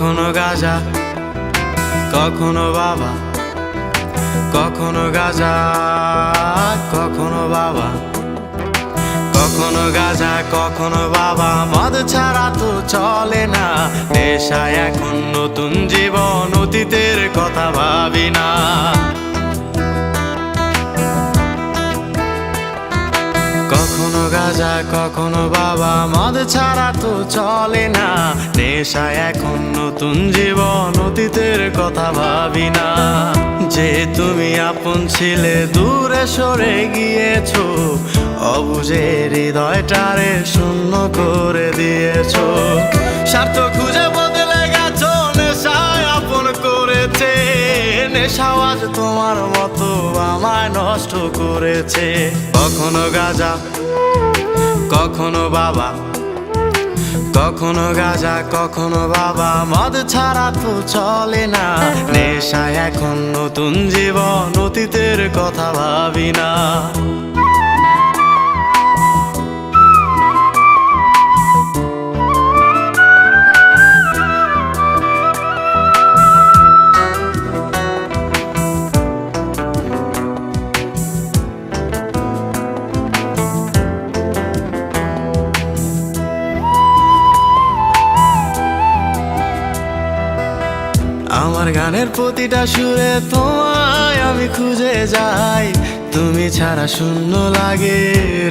কখনো গাঁজা, কখনো বাবা, কখনো গাঁজা, কখনো বাবা, কখনো গাঁজা, কখনো বাবা। মদ ছাড়া তো চলে না, নেশায় এখন নতুন জীবন, অতীতের কথা ভাবি না। কখনো গাঁজা, কখনো বাবা, মদ ছাড়া তো চলে না, নেশায় এখন নতুন জীবন, অতীতের কথা ভাবি না। যে তুমি আপন ছিলে দূরে সরে গিয়েছো, অবুঝে হৃদয়টারে শূন্য করে দিয়েছো। স্বার্থ খুঁজে বদলে গেছো, নেশায় আপন করেছে, নেশাও আজ তোমার মতো আমায় নষ্ট করেছে। কখনো গাঁজা, কখনো বাবা, কখনো গাঁজা, কখনো বাবা, মদ ছাড়া তো চলে না, নেশায় এখন নতুন জীবন, অতীতের কথা ভাবি না। আমার গানের প্রতিটা সুরে তোমায় আমি খুঁজে যাই, তুমি ছাড়া শূন্য লাগে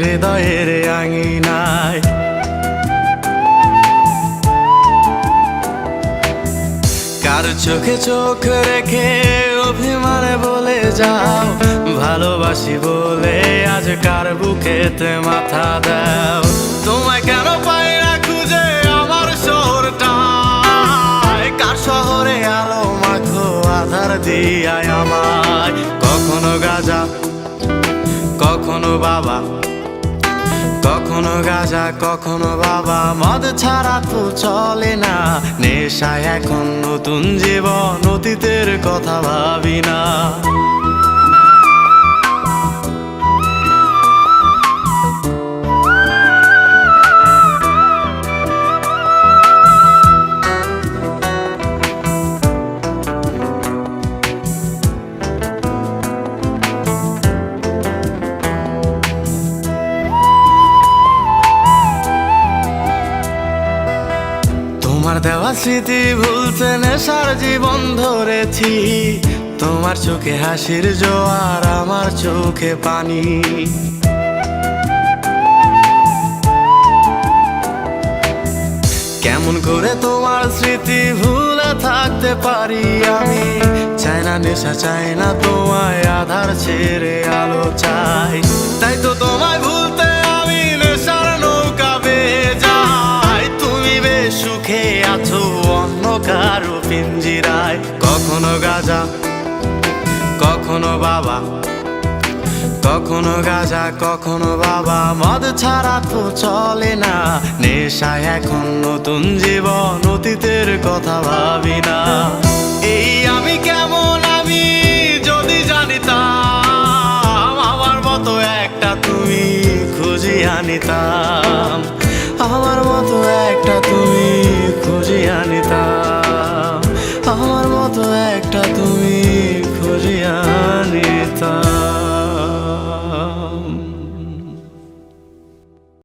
হৃদয়ের আঙিনায়। কার চোখে চোখ রেখে অভিমানে বলে যাও, ভালোবাসি বলে আজ কার বুকেতে মাথা দাও। তোমায় কেন পাই না খুঁজে আমার শহরটা, কার শহরে আলো মাখো আধার দিয়ায় আমায়। কখনো গাঁজা, কখনো বাবা, কখনো গাঁজা, কখনো বাবা, মদ ছাড়া তো চলে না, নেশায় এখন নতুন জীবন, অতীতের কথা ভাবি না। তোমার দেওয়া স্মৃতি ভুলতে নেশার জীবন ধরেছি, তোমার চোখে হাসির জোয়ার, আমার চোখে পানি। কেমন করে তোমার স্মৃতি ভুলে থাকতে পারি আমি, চাই না নেশা, চাই না তোমায় আধার ছেড়ে আলো চাই। তাই তো তোমায় ভুলতে আমি নেশার নৌকা বেয়ে যাই, তুমি বেশ সুখে আছো অন্য কারো পিঞ্জিরায়। কখনো গাঁজা, কখনো বাবা, কখনো গাঁজা, কখনো বাবা, মদ ছাড়া তো চলে না, নেশায় এখন নতুন জীবন, অতীতের কথা ভাবি না। এই আমি কেমন আমি যদি জানিতাম, আমার মতো একটা তুমি খুঁজিয়ে আনিতাম, আমার মতো একটা তুমি খুঁজিয়ে আনিতাম, আমার মতো একটা তুমি খুঁজিয়ে আনিতাম।